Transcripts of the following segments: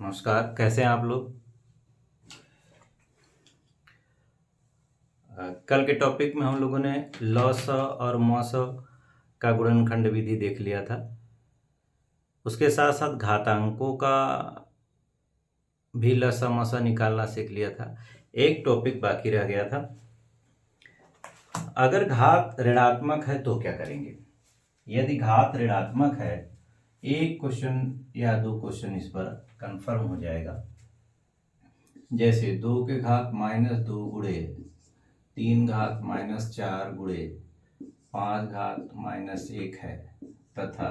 नमस्कार, कैसे हैं आप लोग। कल के टॉपिक में हम लोगों ने लॉस और मॉस का गुणनखंड विधि देख लिया था। उसके साथ साथ घातांकों का भी लसा मसा निकालना सीख लिया था। एक टॉपिक बाकी रह गया था, अगर घात ऋणात्मक है तो क्या करेंगे। यदि घात ऋणात्मक है, एक क्वेश्चन या दो क्वेश्चन इस पर कंफर्म हो जाएगा। जैसे 2 के घात -2 गुणे 3 घात -4 गुणे 5 घात -1 है, तथा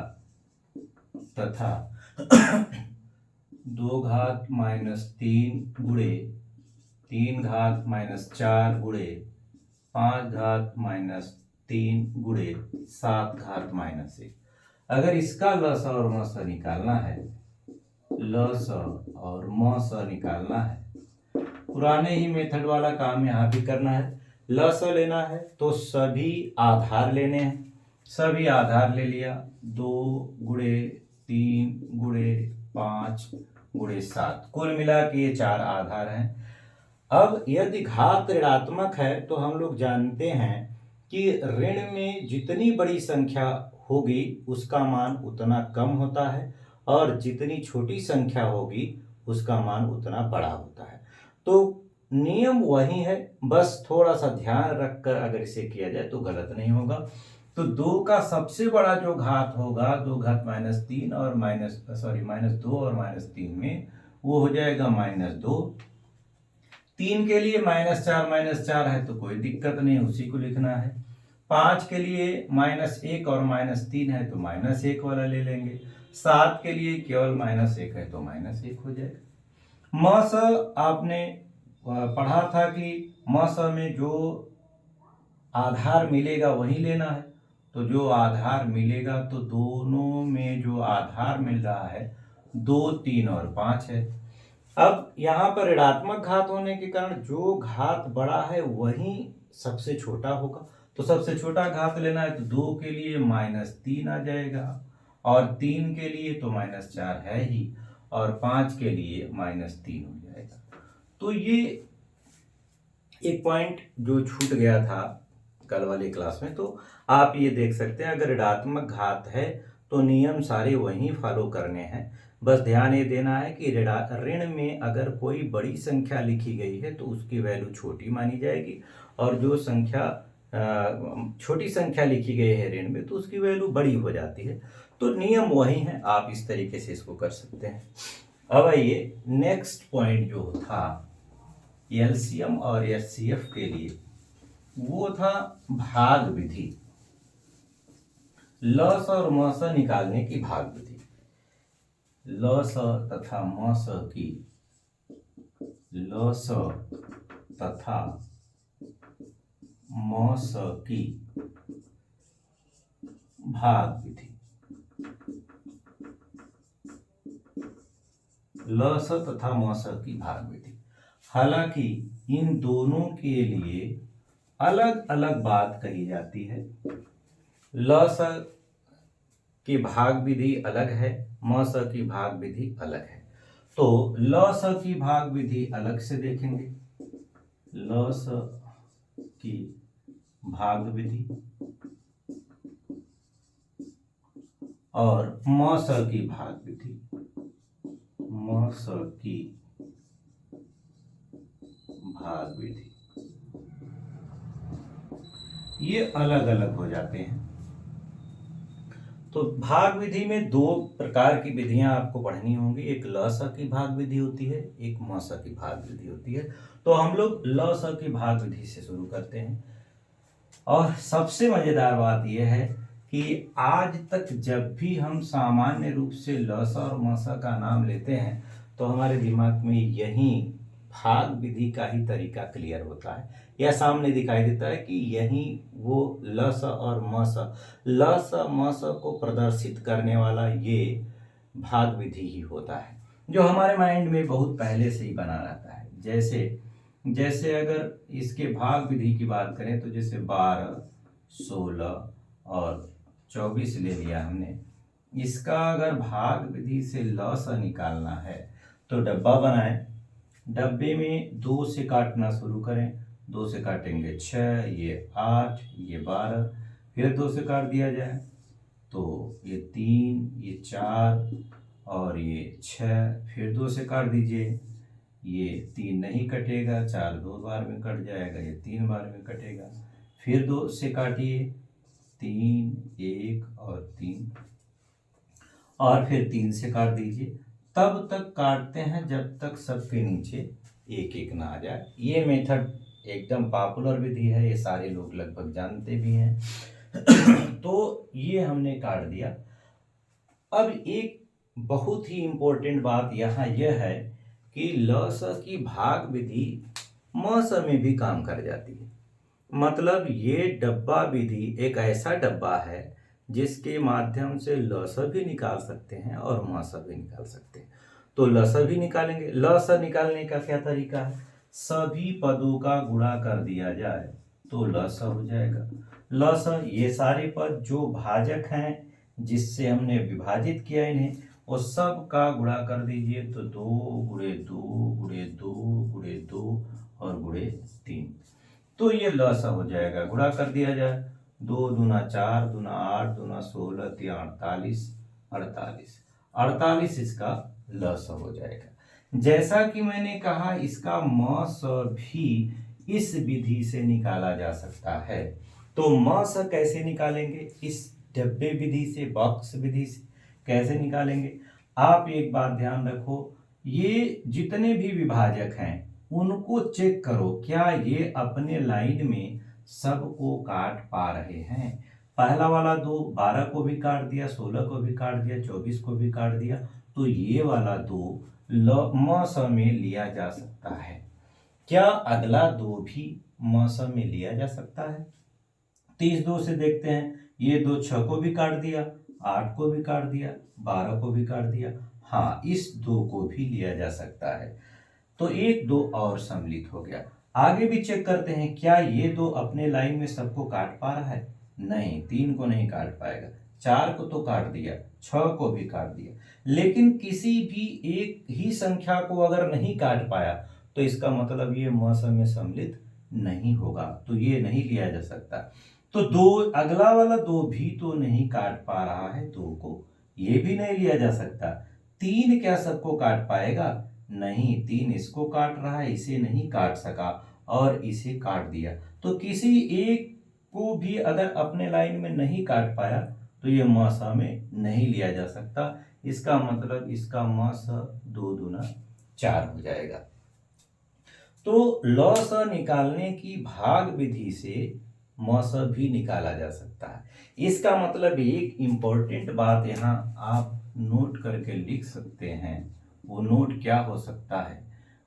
2 घात -3 गुणे 3 घात -4 गुणे 5 घात -3 गुणे 7 घात -1। अगर इसका लस और मस निकालना है, लस और मस निकालना है, पुराने ही मेथड वाला काम यहाँ भी करना है। लस लेना है तो सभी आधार लेने हैं, सभी आधार ले लिया। 2 गुणे 3 गुणे 5 गुणे 7, कुल मिला के ये 4 आधार हैं। अब यदि घात ऋणात्मक है तो हम लोग जानते हैं कि ऋण में जितनी बड़ी संख्या होगी उसका मान उतना कम होता है, और जितनी छोटी संख्या होगी उसका मान उतना बड़ा होता है। तो नियम वही है, बस थोड़ा सा ध्यान रखकर अगर इसे किया जाए तो गलत नहीं होगा। तो 2 का सबसे बड़ा जो घात होगा, 2 घात -3 और -2 और -3 में, वो हो जाएगा -2। 3 के लिए -4 है तो कोई दिक्कत नहीं, उसी को लिखना है। 5 के लिए -1 और -3 है तो -1 वाला ले लेंगे। 7 के लिए केवल -1 है तो -1 हो जाएगा। मस आपने पढ़ा था कि मस में जो आधार मिलेगा वही लेना है। तो जो आधार मिलेगा, तो दोनों में जो आधार मिल रहा है 2, 3 और 5 है। अब यहाँ पर ऋणात्मक घात होने के कारण जो घात बड़ा है वही सबसे छोटा होगा। तो सबसे छोटा घात लेना है तो 2 के लिए -3 आ जाएगा, और 3 के लिए तो -4 है ही, और 5 के लिए -3 हो जाएगा। तो ये एक पॉइंट जो छूट गया था कल वाली क्लास में, तो आप ये देख सकते हैं अगर ऋणात्मक घात है तो नियम सारे वही फॉलो करने हैं। बस ध्यान ये देना है कि ऋण में अगर कोई बड़ी संख्या लिखी गई है तो उसकी वैल्यू छोटी मानी जाएगी, और जो संख्या छोटी संख्या लिखी गई है ऋण में तो उसकी वैल्यू बड़ी हो जाती है। तो नियम वही है, आप इस तरीके से इसको कर सकते हैं। अब आइए नेक्स्ट पॉइंट जो था एलसीएम और एचसीएफ के लिए, वो था भाग विधि, लस और मस निकालने की भाग विधि। लस तथा मस की, लस तथा मस की भाग विधि, लस तथा मस की भाग विधि। हालांकि इन दोनों के लिए अलग अलग बात कही जाती है। लस की भाग विधि अलग है, मस की भाग विधि अलग है। तो लस की भाग विधि अलग से देखेंगे। लस की भाग विधि और मस की भाग विधि, मस की भाग विधि, ये अलग अलग हो जाते हैं। तो भाग विधि में 2 प्रकार की विधियां आपको पढ़नी होंगी, एक लस की भाग विधि होती है, एक मस की भाग विधि होती है। तो हम लोग लस की भाग विधि से शुरू करते हैं। और सबसे मजेदार बात यह है कि आज तक जब भी हम सामान्य रूप से लस और मस का नाम लेते हैं तो हमारे दिमाग में यही भाग विधि का ही तरीका क्लियर होता है, यह सामने दिखाई देता है कि यही वो लस और मस, लस मस को प्रदर्शित करने वाला ये भाग विधि ही होता है, जो हमारे माइंड में बहुत पहले से ही बना रहता है। जैसे अगर इसके भाग विधि की बात करें तो जैसे 12, 16 और 24 ले लिया हमने, इसका अगर भाग विधि से लस निकालना है तो डब्बा बनाएं, डब्बे में 2 से काटना शुरू करें, 2 से काटेंगे 6, ये 8, ये 12, फिर 2 से काट दिया जाए तो ये 3, ये 4 और ये 6, फिर 2 से काट दीजिए, ये 3 नहीं कटेगा, 4 2 बार में कट जाएगा, ये 3 बार में कटेगा, फिर 2 से काटिए, 3, 1 और 3, और फिर 3 से काट दीजिए। तब तक काटते हैं जब तक सबके नीचे एक एक ना आ जाए। ये मेथड एकदम पॉपुलर विधि है, ये सारे लोग लगभग जानते भी हैं। तो ये हमने काट दिया। अब एक बहुत ही इम्पोर्टेंट बात यहाँ यह है कि ल स की भाग विधि म स में भी काम कर जाती है। मतलब ये डब्बा विधि एक ऐसा डब्बा है जिसके माध्यम से ल स भी निकाल सकते हैं और म स भी निकाल सकते हैं। तो ल स भी निकालेंगे। ल स निकालने का क्या तरीका है? सभी पदों का गुणा कर दिया जाए तो ल स हो जाएगा। ल स ये सारे पद जो भाजक हैं जिससे हमने विभाजित किया इन्हें, वो सब का गुणा कर दीजिए तो 2 गुणे 2 गुणे 2 गुणे 2 और गुणे 3, तो ये ल स हो जाएगा। गुणा कर दिया जाए, 2 दूना 4 दूना 8 दूना 16 3 48, 48 इसका ल स हो जाएगा। जैसा कि मैंने कहा इसका म स भी इस विधि से निकाला जा सकता है। तो म स कैसे निकालेंगे? इस डब्बे विधि से, बॉक्स विधि से कैसे निकालेंगे? आप एक बात ध्यान रखो, ये जितने भी विभाजक हैं उनको चेक करो, क्या ये अपने लाइन में सबको काट पा रहे हैं। पहला वाला 2 12 को भी काट दिया, 16 को भी काट दिया, 24 को भी काट दिया, तो ये वाला 2 म स में लिया जा सकता है। क्या अगला 2 भी म स में लिया जा सकता है? 30 2 से देखते हैं, ये 2 6 को भी काट दिया, 8 को भी काट दिया, 12 को भी काट दिया, हाँ इस 2 को भी लिया जा सकता है। तो 1 2 और सम्मिलित हो गया। आगे भी चेक करते हैं, क्या ये 2 अपने लाइन में सबको काट पा रहा है? नहीं, 3 को नहीं काट पाएगा, 4 को तो काट दिया, 6 को भी काट दिया, लेकिन किसी भी एक ही संख्या को अगर नहीं काट पाया तो इसका मतलब ये म स में सम्मिलित नहीं होगा, तो ये नहीं लिया जा सकता। तो 2 अगला वाला 2 भी तो नहीं काट पा रहा है 2 को, ये भी नहीं लिया जा सकता। 3 क्या सबको काट पाएगा? नहीं, 3 इसको काट रहा है, इसे नहीं काट सका और इसे काट दिया। तो किसी एक को भी अगर अपने लाइन में नहीं काट पाया तो ये म स में नहीं लिया जा सकता। इसका मतलब इसका म स 2 दूना 4 हो जाएगा। तो ल स निकालने की भाग विधि से म स भी निकाला जा सकता है। इसका मतलब एक इम्पोर्टेंट बात यहाँ आप नोट करके लिख सकते हैं। वो नोट क्या हो सकता है?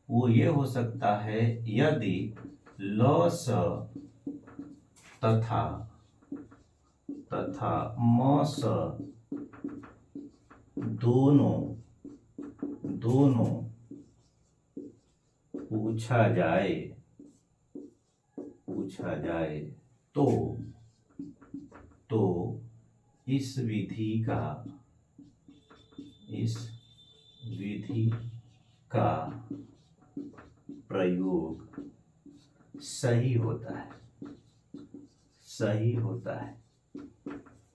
वो ये हो सकता है, यदि ल स तथा म स दोनों पूछा जाए तो इस विधि का प्रयोग सही होता है।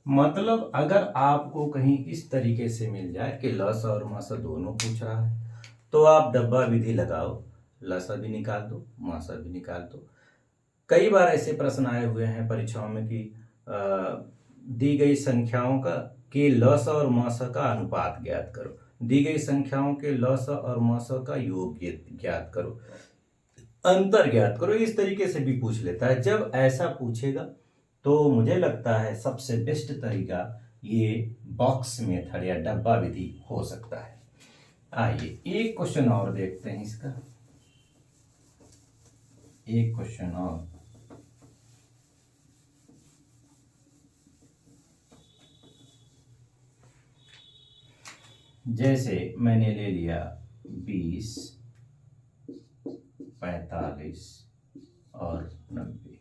मतलब अगर आपको कहीं इस तरीके से मिल जाए कि ल स और म स दोनों पूछ रहा है तो आप डब्बा विधि लगाओ, ल स भी निकाल दो, म स भी निकाल दो। कई बार ऐसे प्रश्न आए हुए हैं परीक्षाओं में कि दी गई संख्याओं का के ल स और म स का अनुपात ज्ञात करो, दी गई संख्याओं के ल स और म स का योग ज्ञात करो, अंतर ज्ञात करो, इस तरीके से भी पूछ लेता है। जब ऐसा पूछेगा तो मुझे लगता है सबसे बेस्ट तरीका ये बॉक्स मेथड या डब्बा विधि हो सकता है। आइए एक क्वेश्चन और देखते हैं इसका, एक क्वेश्चन और। जैसे मैंने ले लिया 20, 45 और 90।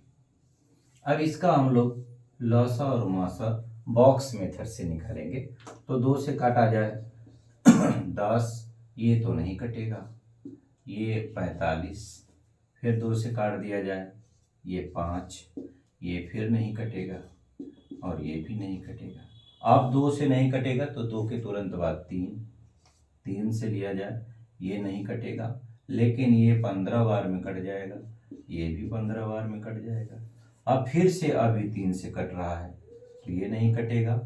अब इसका हम लोग ल स और म स बॉक्स मेथड से निकालेंगे। तो 2 से काटा जाए 10, ये तो नहीं कटेगा, ये 45, फिर 2 से काट दिया जाए, ये 5, ये फिर नहीं कटेगा और ये भी नहीं कटेगा। अब 2 से नहीं कटेगा तो 2 के तुरंत बाद 3 से लिया जाए, ये नहीं कटेगा, लेकिन ये 15 बार में कट जाएगा, ये भी 15 बार में कट जाएगा। अब फिर से अभी 3 से कट रहा है तो ये नहीं कटेगा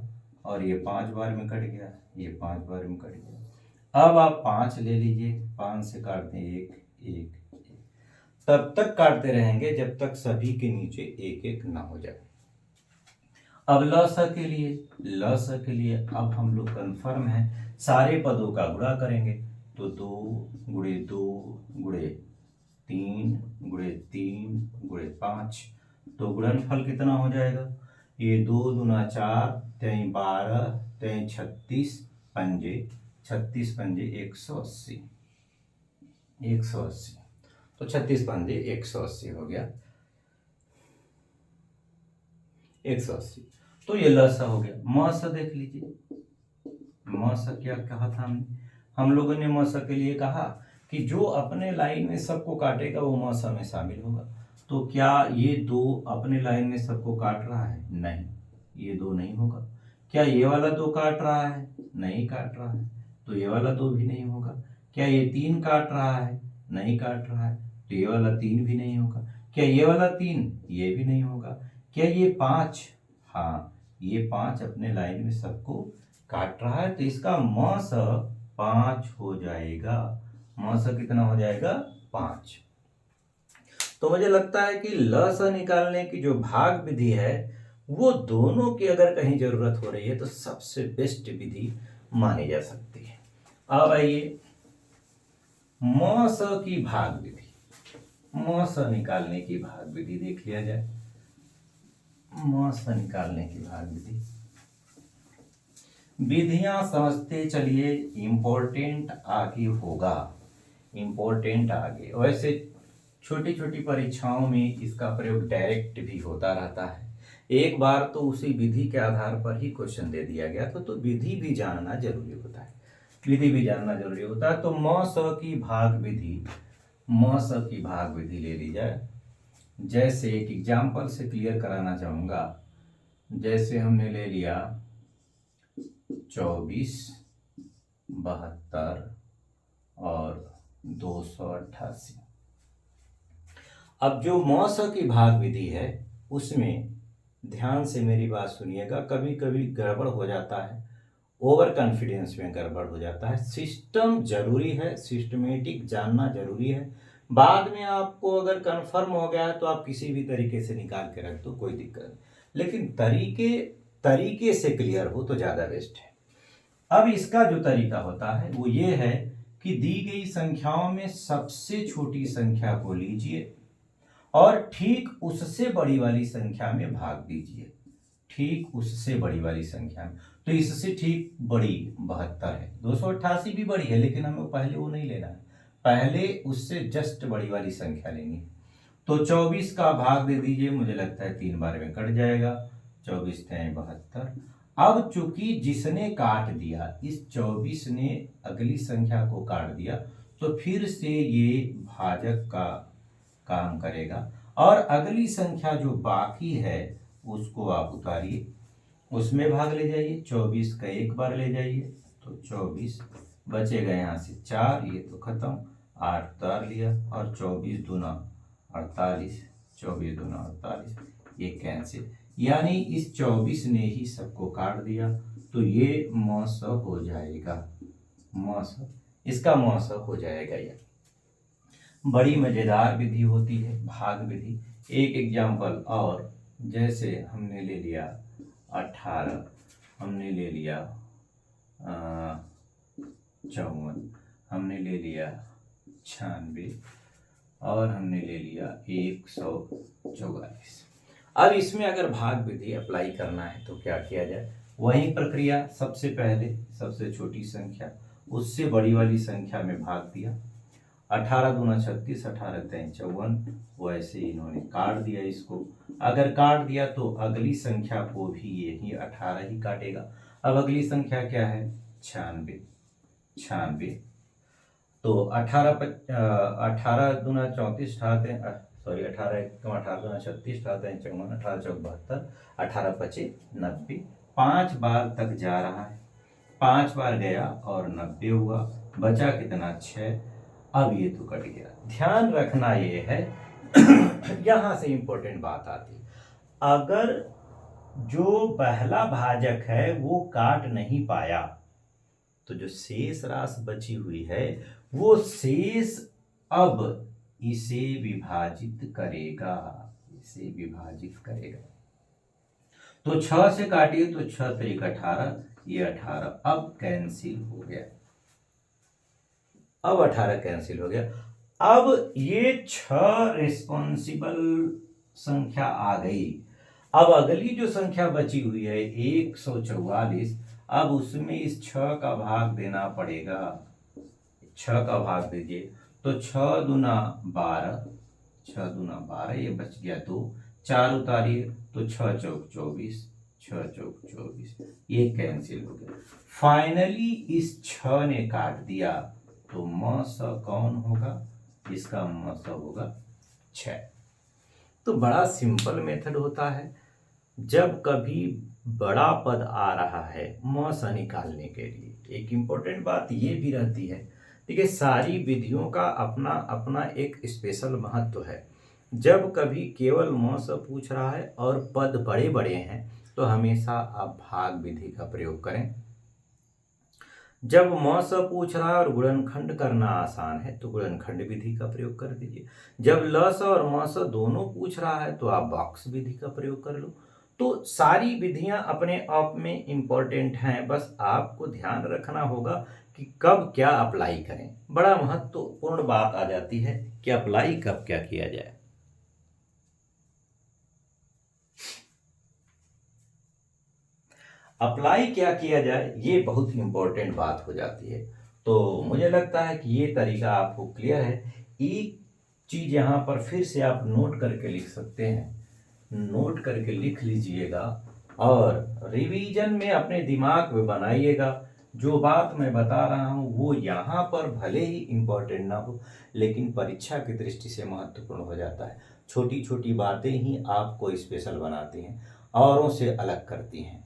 और ये 5 बार में कट गया, ये 5 बार में कट गया। अब आप 5 ले लीजिए, 5 से काट दें 1 1 1, तब तक काटते रहेंगे जब तक सभी के नीचे 1 1 ना हो जाए। अब लसा के लिए अब हम लोग कन्फर्म है, सारे पदों का गुणा करेंगे तो 2 गुणे 2 गुणे 3 गुणे 3 गुणे 5, तो गुणनफल कितना हो जाएगा, ये 2 दूना 4, 3 12, 3 36 पंजे, 36 पंजे 180, 180, तो 36 पंजे 180 हो गया, 180। तो ये लसा हो गया। मसा देख लीजिए, मसा क्या कहा था हम लोगों ने मसा के लिए कहा कि जो अपने लाइन में सबको काटेगा वो मसा में शामिल होगा। तो क्या ये 2 अपने लाइन में सबको काट रहा है? नहीं, ये 2 नहीं होगा। क्या ये वाला 2 काट रहा है? नहीं काट रहा है, तो ये वाला 2 भी नहीं होगा। क्या ये 3 काट रहा है? नहीं काट रहा है, तो ये वाला 3 भी नहीं होगा। क्या ये वाला 3? ये भी नहीं होगा। क्या ये 5? हाँ, ये 5 अपने लाइन में सबको काट रहा है, तो इसका मस 5 हो जाएगा। मस कितना हो जाएगा? 5। तो मुझे लगता है कि लस निकालने की जो भाग विधि है वो दोनों की अगर कहीं जरूरत हो रही है तो सबसे बेस्ट विधि मानी जा सकती है। अब आइए मस की भाग विधि, मस निकालने की भाग विधि देख लिया जाए। मस निकालने की भाग विधि, विधियां समझते चलिए, इंपॉर्टेंट आगे होगा, इंपॉर्टेंट आगे। वैसे छोटी छोटी परीक्षाओं में इसका प्रयोग डायरेक्ट भी होता रहता है। एक बार तो उसी विधि के आधार पर ही क्वेश्चन दे दिया गया तो विधि भी जानना जरूरी होता है, विधि भी जानना जरूरी होता है। तो मस की भाग विधि, मस की भाग विधि ले ली जाए। जैसे एक एग्जाम्पल से क्लियर कराना चाहूंगा, जैसे हमने ले लिया 24, 72 और 288। अब जो मस की भाग विधि है उसमें ध्यान से मेरी बात सुनिएगा, कभी कभी गड़बड़ हो जाता है, ओवर कॉन्फिडेंस में गड़बड़ हो जाता है। सिस्टम जरूरी है, सिस्टमेटिक जानना जरूरी है। बाद में आपको अगर कंफर्म हो गया है तो आप किसी भी तरीके से निकाल के रख दो, कोई दिक्कत नहीं, लेकिन तरीके से क्लियर हो तो ज़्यादा बेस्ट है। अब इसका जो तरीका होता है वो ये है कि दी गई संख्याओं में सबसे छोटी संख्या को लीजिए और ठीक उससे बड़ी वाली संख्या में भाग दीजिए, ठीक उससे बड़ी वाली संख्या में। तो इससे ठीक बड़ी 72 है, 288 भी बड़ी है, लेकिन हमें पहले वो नहीं लेना है, पहले उससे जस्ट बड़ी वाली संख्या लेनी है। तो 24 का भाग दे दीजिए, मुझे लगता है 3 बार में कट जाएगा, 24 × 72। अब चूंकि जिसने काट दिया, इस 24 ने अगली संख्या को काट दिया, तो फिर से ये भाजक का काम करेगा और अगली संख्या जो बाकी है उसको आप उतारिए, उसमें भाग ले जाइए। 24 का 1 बार ले जाइए तो 24 बचेगा, यहाँ से 4, ये तो खत्म, 8 उतार लिया और 24 दूना 48, 24 दूना 48, ये कैंसिल, यानी इस 24 ने ही सबको काट दिया, तो ये मस हो जाएगा, मस, इसका मस हो जाएगा। ये बड़ी मजेदार विधि होती है भाग विधि। एक एग्जाम्पल और, जैसे हमने ले लिया 18, हमने ले लिया 54, हमने ले लिया 96 और हमने ले लिया 144। अब इसमें अगर भाग विधि अप्लाई करना है तो क्या किया जाए, वही प्रक्रिया, सबसे पहले सबसे छोटी संख्या उससे बड़ी वाली संख्या में भाग दिया, 18 दूना 36, 18 3 54, वैसे इन्होंने काट दिया इसको। अगर काट दिया तो अगली संख्या को भी यही 18 ही काटेगा। अब अगली संख्या क्या है? 96, 96। तो 18 दूना 34 अठारह सॉरी 18 एकम 18 दूना 36 18 54 18 चौक 72 18 पचे 90। 5 बार तक जा रहा है, 5 बार गया और 90 हुआ, बचा कितना 6। अब ये तो कट गया। ध्यान रखना ये है यहां से इंपॉर्टेंट बात आती है, अगर जो पहला भाजक है वो काट नहीं पाया तो जो शेष राशि बची हुई है वो शेष अब इसे विभाजित करेगा, इसे विभाजित करेगा। तो 6 से काटिए तो 6 तरीक 18, ये 18 अब कैंसिल हो गया, अब 18 कैंसिल हो गया। अब ये 6 रिस्पॉन्सिबल संख्या आ गई। अब अगली जो संख्या बची हुई है 144, अब उसमें इस 6 का भाग देना पड़ेगा। 6 का भाग दीजिए तो 6 दूना 12, 6 दूना 12, ये बच गया 2, 4 उतारिए तो 6 चौक 24, 6 चौक 24, ये कैंसिल हो गया। फाइनली इस 6 ने काट दिया तो म स कौन होगा, इसका म स होगा 6। तो बड़ा सिंपल मेथड होता है, जब कभी बड़ा पद आ रहा है म स निकालने के लिए। एक इंपॉर्टेंट बात ये भी रहती है, देखिए सारी विधियों का अपना अपना एक स्पेशल महत्व है। जब कभी केवल म स पूछ रहा है और पद बड़े बड़े हैं तो हमेशा आप भाग विधि का प्रयोग करें। जब म स पूछ रहा है और गुणनखंड करना आसान है तो गुणनखंड विधि का प्रयोग कर दीजिए। जब ल स और म स दोनों पूछ रहा है तो आप बॉक्स विधि का प्रयोग कर लो। तो सारी विधियां अपने आप में इंपॉर्टेंट हैं, बस आपको ध्यान रखना होगा कि कब क्या अप्लाई करें। बड़ा महत्वपूर्ण बात आ जाती है कि अप्लाई कब क्या किया जाए। अप्लाई क्या किया जाए ये बहुत इंपॉर्टेंट बात हो जाती है। तो मुझे लगता है कि ये तरीका आपको क्लियर है। एक चीज यहाँ पर फिर से आप नोट करके लिख सकते हैं, नोट करके लिख लीजिएगा और रिवीजन में अपने दिमाग में बनाइएगा। जो बात मैं बता रहा हूँ वो यहाँ पर भले ही इंपॉर्टेंट ना हो लेकिन परीक्षा की दृष्टि से महत्वपूर्ण हो जाता है। छोटी छोटी बातें ही आपको स्पेशल बनाती हैं, औरों से अलग करती हैं।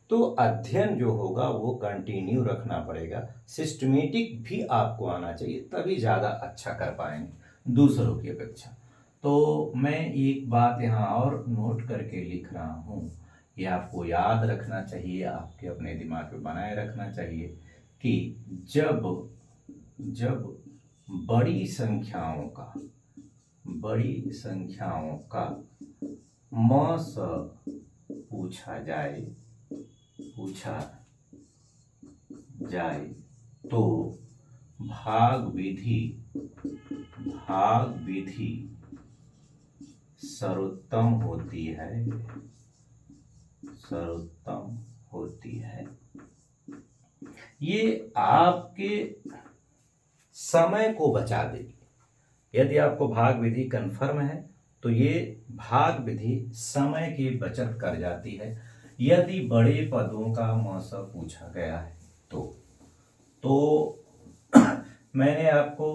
तो अध्ययन जो होगा वो कंटिन्यू रखना पड़ेगा, सिस्टमेटिक भी आपको आना चाहिए, तभी ज़्यादा अच्छा कर पाएंगे दूसरों की अपेक्षा। तो मैं एक बात यहाँ और नोट करके लिख रहा हूँ, ये आपको याद रखना चाहिए, आपके अपने दिमाग में बनाए रखना चाहिए कि जब जब बड़ी संख्याओं का म स पूछा जाए तो भाग विधि सर्वोत्तम होती है। ये आपके समय को बचा देगी। यदि आपको भाग विधि कन्फर्म है तो ये भाग विधि समय की बचत कर जाती है। यदि बड़े पदों का म स पूछा गया है तो मैंने आपको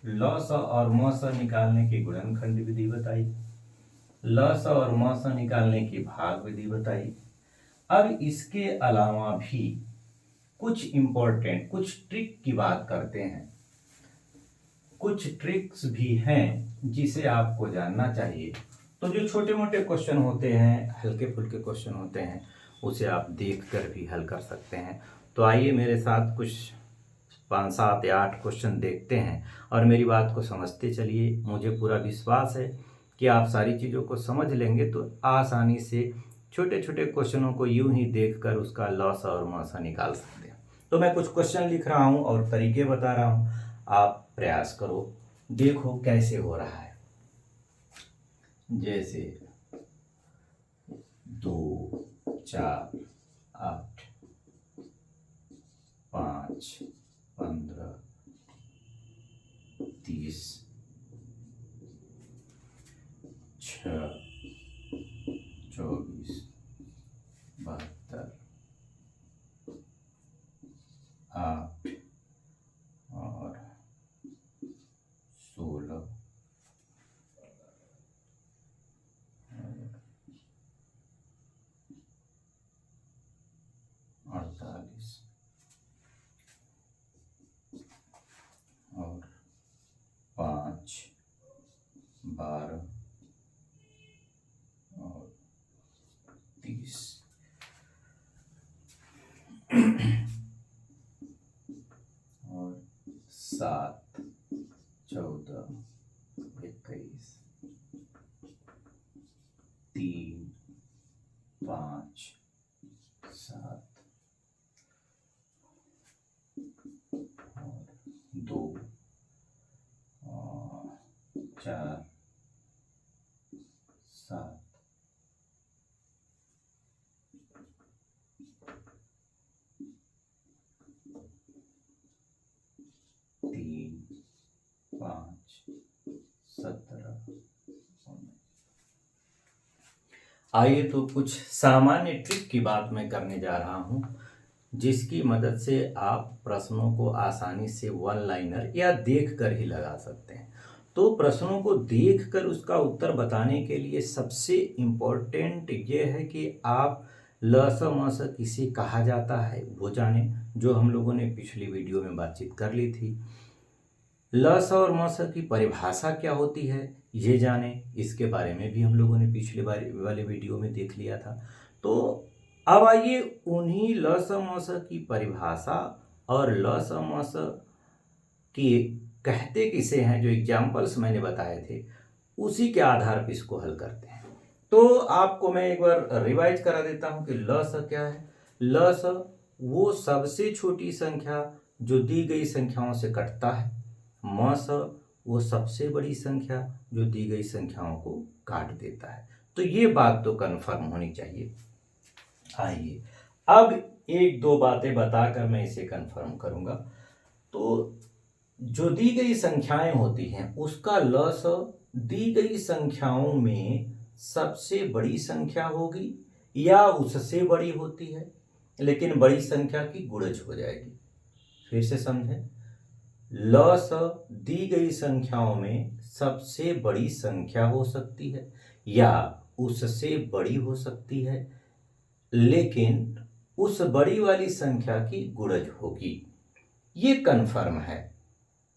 ल स और म स निकालने की गुणनखंड विधि बताई, ल स और म स निकालने की भाग विधि बताई। अब इसके अलावा भी कुछ इंपॉर्टेंट कुछ ट्रिक की बात करते हैं, कुछ ट्रिक्स भी हैं जिसे आपको जानना चाहिए। तो जो छोटे मोटे क्वेश्चन होते हैं, हल्के फुल्के क्वेश्चन होते हैं, उसे आप देख कर भी हल कर सकते हैं। तो आइए मेरे साथ कुछ 5 7 या 8 क्वेश्चन देखते हैं और मेरी बात को समझते चलिए। मुझे पूरा विश्वास है कि आप सारी चीज़ों को समझ लेंगे तो आसानी से छोटे छोटे क्वेश्चनों को यूं ही देखकर उसका लॉस और मासा निकाल सकते हैं। तो मैं कुछ क्वेश्चन लिख रहा हूं और तरीके बता रहा हूं, आप प्रयास करो, देखो कैसे हो रहा है। जैसे 2 4 8 5 15 30 6 24 72 8 और 48 और 5 12 और 30 और 7 14 21 3 5 7 और 2 4 7 3 5 17। आइए तो कुछ सामान्य ट्रिक की बात मैं करने जा रहा हूं, जिसकी मदद से आप प्रश्नों को आसानी से वन लाइनर या देख कर ही लगा सकते हैं। तो प्रश्नों को देखकर उसका उत्तर बताने के लिए सबसे इम्पोर्टेंट ये है कि आप ल स म स किसे कहा जाता है वो जाने, जो हम लोगों ने पिछली वीडियो में बातचीत कर ली थी। ल स और म स की परिभाषा क्या होती है ये जाने, इसके बारे में भी हम लोगों ने पिछले वाले वीडियो में देख लिया था। तो अब आइए उन्हीं ल स म स की परिभाषा और ल स म स की कहते किसे हैं जो एग्जाम्पल्स मैंने बताए थे, उसी के आधार पर इसको हल करते हैं। तो आपको मैं एक बार रिवाइज करा देता हूं कि ल स क्या है। ल स वो सबसे छोटी संख्या जो दी गई संख्याओं से कटता है। म स वो सबसे बड़ी संख्या जो दी गई संख्याओं को काट देता है। तो ये बात तो कन्फर्म होनी चाहिए। आइए अब एक दो बातें बताकर मैं इसे कन्फर्म करूंगा। तो जो दी गई संख्याएं होती हैं उसका ल स दी गई संख्याओं में सबसे बड़ी संख्या होगी या उससे बड़ी होती है, लेकिन बड़ी संख्या की गुणज हो जाएगी। फिर से समझें, ल स दी गई संख्याओं में सबसे बड़ी संख्या हो सकती है या उससे बड़ी हो सकती है, लेकिन उस बड़ी वाली संख्या की गुणज होगी। ये कन्फर्म है,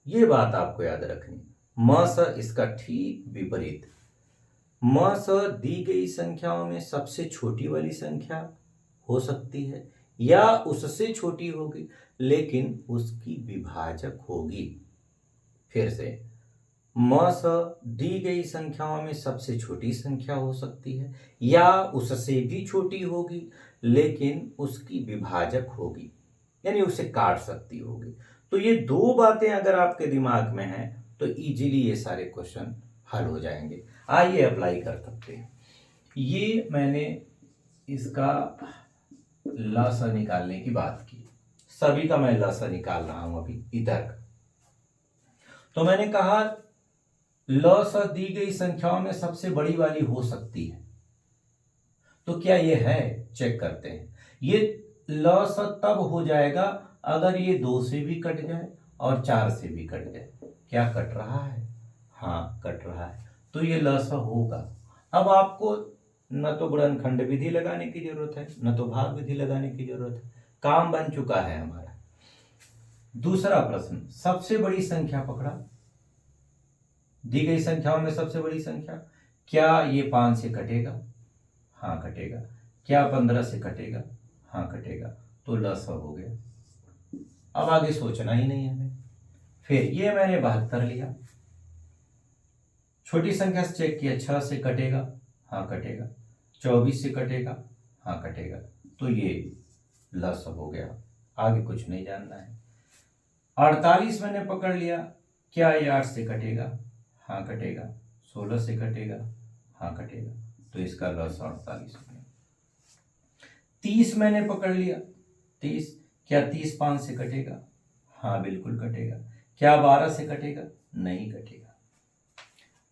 ये बात आपको याद रखनी। म स इसका ठीक विपरीत। म स दी गई संख्याओं में सबसे छोटी वाली संख्या हो सकती है या उससे छोटी होगी, लेकिन उसकी विभाजक होगी। फिर से, म स दी गई संख्याओं में सबसे छोटी संख्या हो सकती है या उससे भी छोटी होगी, लेकिन उसकी विभाजक होगी, यानी उसे काट सकती होगी। तो ये दो बातें अगर आपके दिमाग में हैं तो इजीली ये सारे क्वेश्चन हल हो जाएंगे। आइए अप्लाई कर सकते हैं। ये मैंने इसका ल स निकालने की बात की, सभी का मैं ल स निकाल रहा हूं अभी इधर का। तो मैंने कहा ल स दी गई संख्याओं में सबसे बड़ी वाली हो सकती है। तो क्या ये है? चेक करते हैं। ये ल स तब हो जाएगा अगर ये 2 से भी कट जाए और 4 से भी कट जाए। क्या कट रहा है? हाँ, कट रहा है, तो ये ल स होगा। अब आपको न तो गुणनखंड विधि लगाने की जरूरत है, न तो भाग विधि लगाने की जरूरत है, काम बन चुका है हमारा। दूसरा प्रश्न, सबसे बड़ी संख्या पकड़ा, दी गई संख्याओं में सबसे बड़ी संख्या, क्या ये 5 से कटेगा? हाँ कटेगा। क्या 15 से कटेगा? हाँ कटेगा। तो ल स हो गया। अब आगे सोचना ही नहीं है हमें। फिर ये मैंने 72 लिया, छोटी संख्या से चेक किया, 6 से कटेगा? हाँ कटेगा। 24 से कटेगा? हाँ कटेगा। तो ये ल स हो गया, आगे कुछ नहीं जानना है। 48 मैंने पकड़ लिया, क्या ये 8 से कटेगा? हाँ कटेगा। 16 से कटेगा? हाँ कटेगा। तो इसका ल स 48 हो गया। 30 मैंने पकड़ लिया, 30, क्या 30 5 से कटेगा? हाँ बिल्कुल कटेगा। क्या 12 से कटेगा? नहीं कटेगा।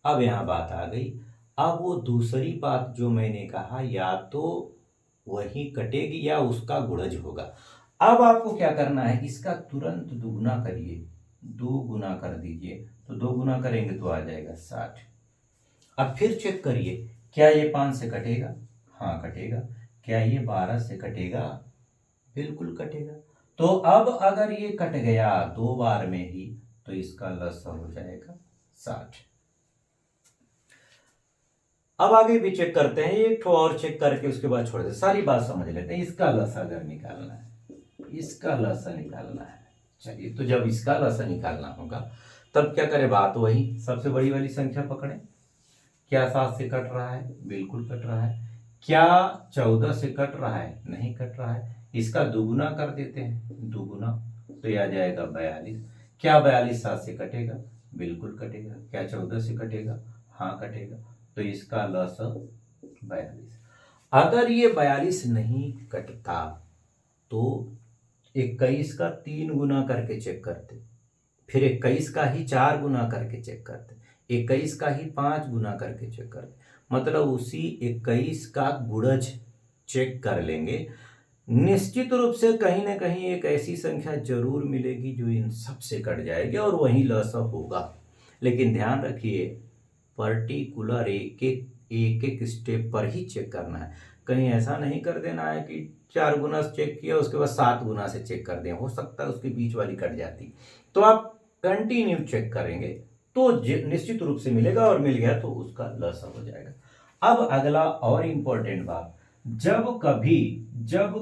अब यहां बात आ गई, अब वो दूसरी बात जो मैंने कहा, या तो वही कटेगी या उसका गुणज होगा। अब आपको क्या करना है, इसका तुरंत दुगुना करिए, 2 गुना कर दीजिए, तो 2 गुना करेंगे तो आ जाएगा 60। अब फिर चेक करिए, क्या ये 5 से कटेगा? हाँ कटेगा। क्या ये 12 से कटेगा? बिल्कुल कटेगा। तो अब अगर ये कट गया 2 बार में ही तो इसका लसा हो जाएगा 60। अब आगे भी चेक करते हैं, एक ठो और चेक करके उसके बाद छोड़ देते, सारी बात समझ लेते हैं। इसका लसा अगर निकालना है, इसका लसा निकालना है, चलिए तो जब इसका लसा निकालना होगा तब क्या करें, बात वही, सबसे बड़ी वाली संख्या पकड़े। क्या 7 से कट रहा है? बिल्कुल कट रहा है। क्या 14 से कट रहा है? नहीं कट रहा है। इसका दुगुना कर देते हैं, दुगुना, तो यह आ जाएगा 42। क्या 42 7 से कटेगा? बिल्कुल कटेगा। क्या 14 से कटेगा? हाँ कटेगा। तो इसका लस 42। अगर ये 42 नहीं कटता तो 21 का 3 गुना करके चेक करते, फिर 21 का ही 4 गुना करके चेक करते, 21 का ही 5 गुना करके चेक करते, मतलब उसी 21 का गुणज चेक कर लेंगे। निश्चित रूप से कहीं ना कहीं एक ऐसी संख्या जरूर मिलेगी जो इन सब से कट जाएगी और वही लसा होगा। लेकिन ध्यान रखिए, पर्टिकुलर एक एक स्टेप पर ही चेक करना है। कहीं ऐसा नहीं कर देना है कि 4 गुना चेक किया उसके बाद 7 गुना से चेक कर दें, हो सकता है उसके बीच वाली कट जाती। तो आप कंटिन्यू चेक करेंगे तो निश्चित रूप से मिलेगा, और मिल गया तो उसका लसा हो जाएगा। अब अगला और इंपॉर्टेंट बात, जब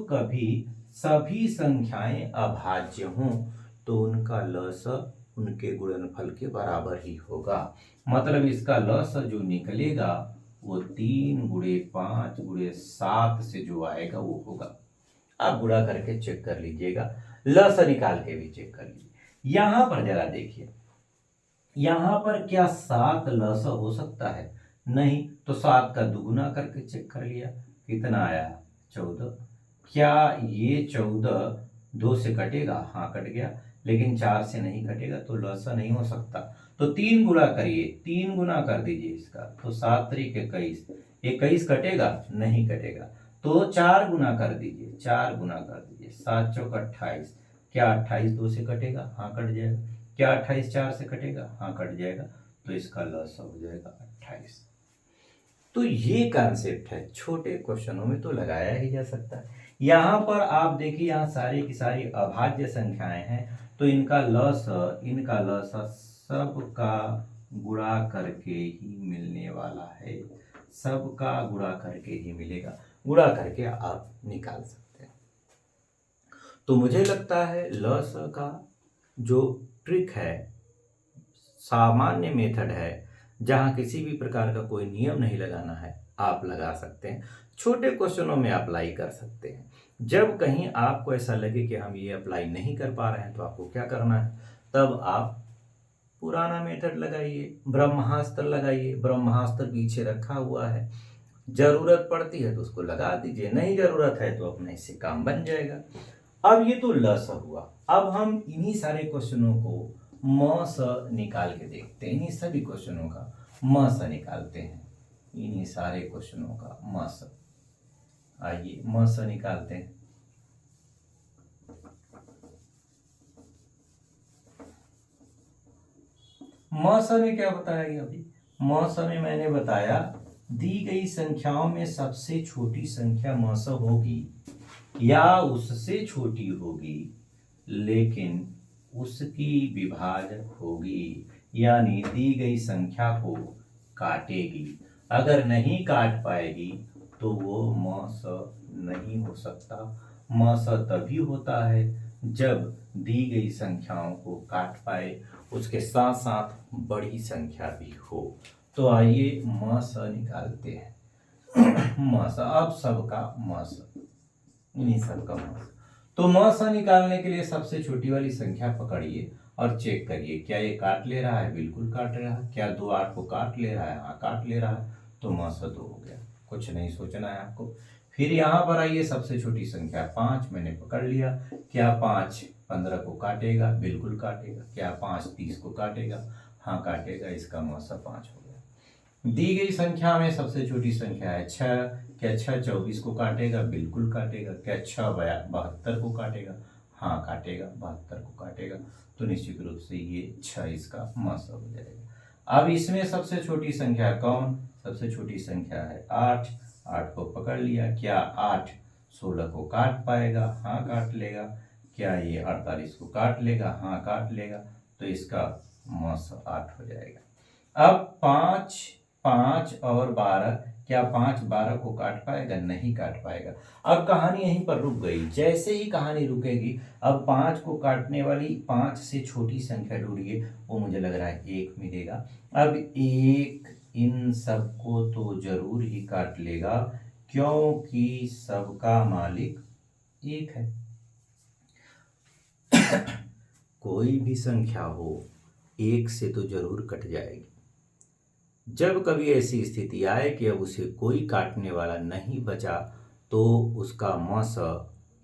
कभी सभी संख्याएं अभाज्य हों तो उनका लसा उनके गुणनफल के बराबर ही होगा। मतलब इसका लसा जो निकलेगा वो 3 गुणे 5 गुणे 7 से जो आएगा वो होगा। आप गुणा करके चेक कर लीजिएगा, लसा निकाल के भी चेक कर लीजिए। यहां पर जरा देखिए, यहां पर क्या 7 लसा हो सकता है? नहीं, तो 7 का दुगुना करके चेक कर लिया, कितना आया? 14। क्या ये 14 2 से कटेगा? हाँ कट गया। लेकिन 4 से नहीं कटेगा तो लसा नहीं हो सकता। तो 3 गुना करिए, 3 गुना कर दीजिए इसका, तो 7 त्रिक 21, 21 कटेगा? नहीं कटेगा। तो 4 गुना कर दीजिए, 4 गुना कर दीजिए, 7 चौक 28। क्या 28 2 से कटेगा? हाँ कट जाएगा। क्या 28 4 से कटेगा? हाँ कट जाएगा। तो इसका लसा हो जाएगा 28। तो ये कॉन्सेप्ट है, छोटे क्वेश्चनों में तो लगाया ही जा सकता है। यहां पर आप देखिए, यहाँ सारी की सारी अभाज्य संख्याएं हैं, तो इनका लसा सबका गुणा करके ही मिलने वाला है, सबका गुणा करके ही मिलेगा। गुणा करके आप निकाल सकते हैं। तो मुझे लगता है लसा का जो ट्रिक है, सामान्य मेथड है, जहां किसी भी प्रकार का कोई नियम नहीं लगाना है, आप लगा सकते हैं। छोटे क्वेश्चनों में अप्लाई कर सकते हैं। जब कहीं आपको ऐसा लगे कि हम ये अप्लाई नहीं कर पा रहे हैं तो आपको क्या करना है, तब आप पुराना मेथड लगाइए, ब्रह्मास्त्र लगाइए। ब्रह्मास्त्र पीछे रखा हुआ है, जरूरत पड़ती है तो उसको लगा दीजिए, नहीं जरूरत है तो अपने इससे काम बन जाएगा। अब ये तो लस हुआ। अब हम इन्हीं सारे क्वेश्चनों को म स निकाल के देखते हैं। इन्हीं सभी क्वेश्चनों का म स निकालते हैं, इन्हीं सारे क्वेश्चनों का म स। आइए म स निकालते हैं। म स में क्या बताया गया अभी? म स में मैंने बताया दी गई संख्याओं में सबसे छोटी संख्या म स होगी या उससे छोटी होगी लेकिन उसकी विभाजक होगी, यानी दी गई संख्या को काटेगी। अगर नहीं काट पाएगी तो वो म स नहीं हो सकता। म स तभी होता है जब दी गई संख्याओं को काट पाए, उसके साथ साथ बड़ी संख्या भी हो। तो आइए म स निकालते हैं। म स, अब सबका म स, इन्हीं सबका म स। तो म स निकालने के लिए सबसे छोटी वाली संख्या पकड़िए और चेक करिए, क्या ये काट ले रहा है? बिल्कुल काट रहा है। क्या 2 8 को काट ले रहा है? हाँ काट ले रहा है। तो म स 2 हो गया, कुछ नहीं सोचना है आपको। फिर यहाँ पर आइए, सबसे छोटी संख्या 5 मैंने पकड़ लिया। क्या 5 15 को काटेगा? बिल्कुल काटेगा। क्या 5 30 को काटेगा? हाँ काटेगा। इसका म स 5 हो गया। दी गई संख्या में सबसे छोटी संख्या है 6। क्या 6 24 को काटेगा? बिल्कुल काटेगा। क्या 6 72 को काटेगा? हाँ काटेगा, 72 को काटेगा। तो निश्चित रूप से ये 6 इसका म स हो जाएगा। अब इसमें सबसे छोटी संख्या कौन? सबसे छोटी संख्या है 8। 8 को पकड़ लिया। क्या 8 16 को काट पाएगा? हाँ काट लेगा। क्या ये 48 को काट लेगा? हाँ काट लेगा। तो इसका मौस 8 हो जाएगा। अब 5, 5 और 12, क्या 5 12 को काट पाएगा? नहीं काट पाएगा। अब कहानी यहीं पर रुक गई। जैसे ही कहानी रुकेगी, अब 5 को काटने वाली 5 से छोटी संख्या ढूंढिए, वो मुझे लग रहा है 1 मिलेगा। अब 1 इन सबको तो जरूर ही काट लेगा, क्योंकि सबका मालिक 1 है। कोई भी संख्या हो 1 से तो जरूर कट जाएगी। जब कभी ऐसी स्थिति आए कि अब उसे कोई काटने वाला नहीं बचा, तो उसका मौस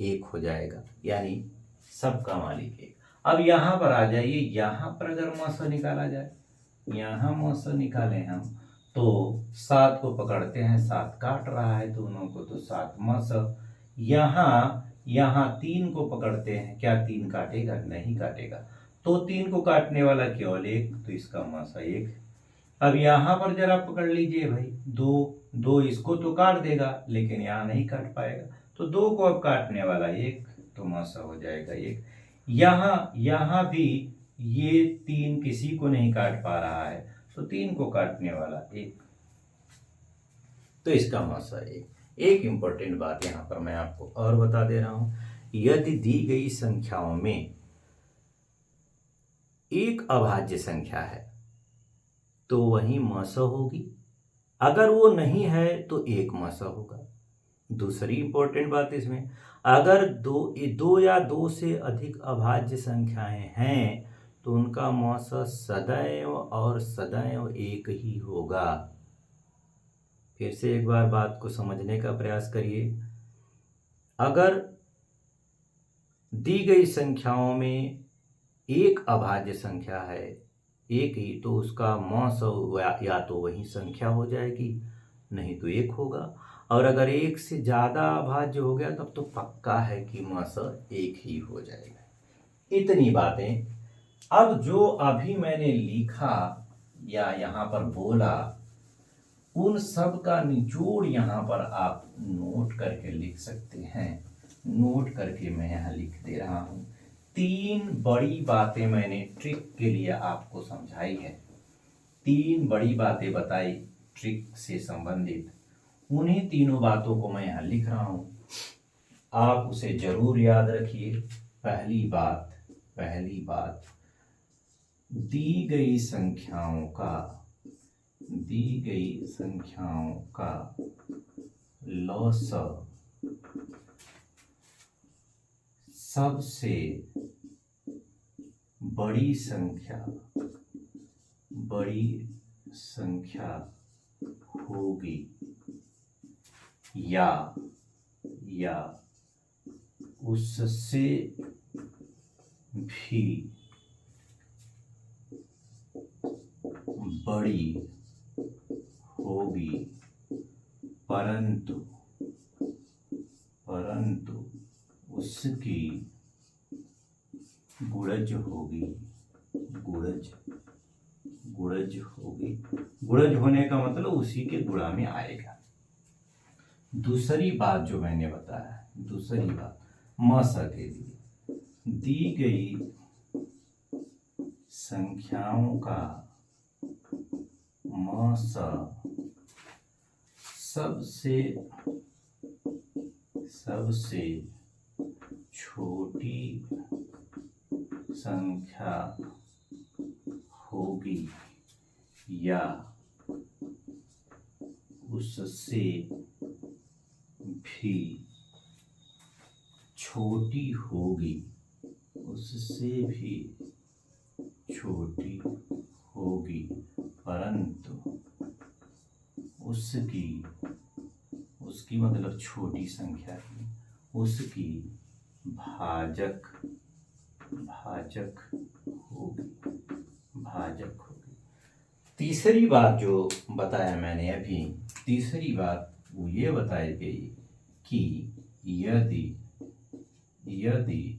1 हो जाएगा, यानी सबका मालिक 1। अब यहाँ पर आ जाइए। यहाँ पर अगर मौस निकाला जाए, यहाँ मौस निकालें हम, तो 7 को पकड़ते हैं, 7 काट रहा है दोनों को, तो 7 मौस। यहाँ 3 को पकड़ते हैं, क्या 3 काटेगा? नहीं काटेगा। तो 3 को काटने वाला केवल 1, तो इसका मौस 1। अब यहाँ पर जरा पकड़ लीजिए भाई, 2 इसको तो काट देगा, लेकिन यहाँ नहीं काट पाएगा। तो 2 को अब काटने वाला 1, तो मौस हो जाएगा 1। यहाँ भी ये 3 किसी को नहीं काट पा रहा है, तो 3 को काटने वाला 1, तो इसका मौस 1। एक इंपॉर्टेंट बात यहाँ पर मैं आपको और बता दे रहा हूं, यदि दी गई संख्याओं में एक अभाज्य संख्या है तो वही मौस होगी, अगर वो नहीं है तो 1 मौस होगा। दूसरी इंपॉर्टेंट बात इसमें, अगर दो या दो से अधिक अभाज्य संख्याएं हैं तो उनका मौस सदैव और सदैव 1 ही होगा। फिर से एक बार बात को समझने का प्रयास करिए। अगर दी गई संख्याओं में एक अभाज्य संख्या है, एक ही, तो उसका मौस या तो वही संख्या हो जाएगी, नहीं तो 1 होगा। और अगर 1 से ज़्यादा अभाज्य हो गया तब तो पक्का है कि मौस 1 ही हो जाएगा। इतनी बातें। अब जो अभी मैंने लिखा या यहाँ पर बोला, उन सब का निचोड़ यहाँ पर आप नोट करके लिख सकते हैं। नोट करके मैं यहाँ लिख दे रहा हूँ। 3 बड़ी बातें मैंने ट्रिक के लिए आपको समझाई है। 3 बड़ी बातें बताई ट्रिक से संबंधित। उन्हीं तीनों बातों को मैं यहाँ लिख रहा हूँ, आप उसे जरूर याद रखिए। पहली बात, दी गई संख्याओं का लॉस सबसे बड़ी संख्या होगी, या उससे भी बड़ी होगी, परंतु उसकी गुणज होगी। गुणज होने का मतलब उसी के गुणा में आएगा। दूसरी बात जो मैंने बताया, मौस के लिए, दी गई संख्याओं का मौस सबसे छोटी संख्या होगी, या उससे भी छोटी होगी, परंतु उसकी मतलब छोटी संख्या की, उसकी भाजक होगी। तीसरी बात जो बताया मैंने अभी, तीसरी बात वो ये बताई गई कि यदि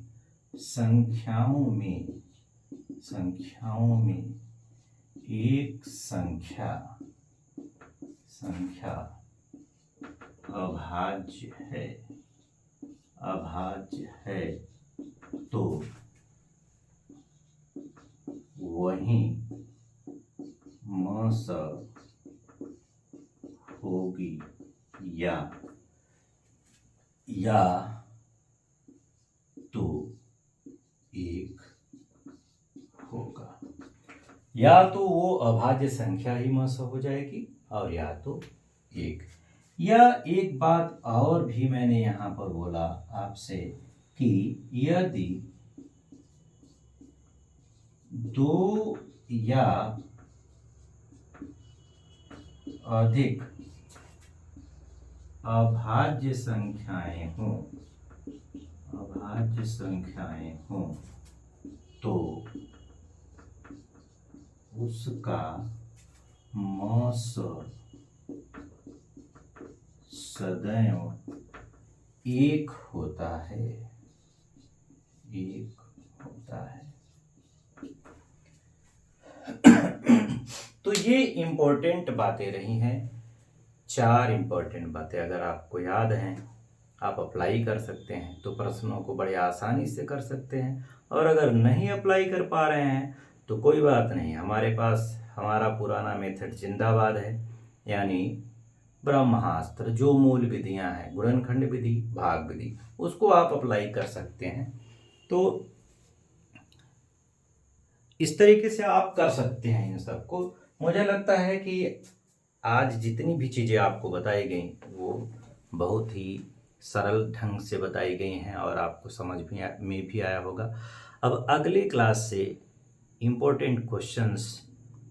संख्याओं में एक संख्या अभाज्य है, अभाज्य है तो वहीं म स होगी या तो एक होगा। या तो वो अभाज्य संख्या ही म स हो जाएगी और या तो एक। या एक बात और भी मैंने यहाँ पर बोला आपसे कि यदि दो या अधिक अभाज्य संख्याएं हों तो उसका म स सदैव एक होता है, तो ये इंपॉर्टेंट बातें रही हैं, 4 इंपॉर्टेंट बातें। अगर आपको याद हैं आप अप्लाई कर सकते हैं तो प्रश्नों को बड़े आसानी से कर सकते हैं, और अगर नहीं अप्लाई कर पा रहे हैं तो कोई बात नहीं, हमारे पास हमारा पुराना मेथड जिंदाबाद है, यानी ब्रह्मास्त्र। जो मूल विधियां हैं, गुणनखंड विधि, भाग विधि, उसको आप अप्लाई कर सकते हैं। तो इस तरीके से आप कर सकते हैं इन सबको। मुझे लगता है कि आज जितनी भी चीज़ें आपको बताई गई वो बहुत ही सरल ढंग से बताई गई हैं और आपको समझ में भी आया होगा। अब अगले क्लास से इम्पोर्टेंट क्वेश्चंस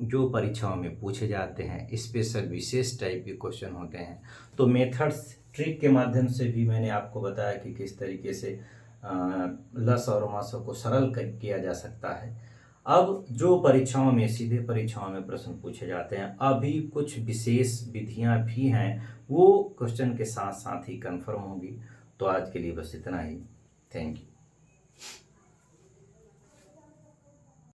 जो परीक्षाओं में पूछे जाते हैं, स्पेशल विशेष टाइप के क्वेश्चन होते हैं, तो मेथड्स ट्रिक के माध्यम से भी मैंने आपको बताया कि किस तरीके से लस और मस को सरल किया जा सकता है। अब जो परीक्षाओं में, सीधे परीक्षाओं में प्रश्न पूछे जाते हैं, अभी कुछ विशेष विधियां भी हैं, वो क्वेश्चन के साथ साथ ही कंफर्म होगी। तो आज के लिए बस इतना ही। Thank you.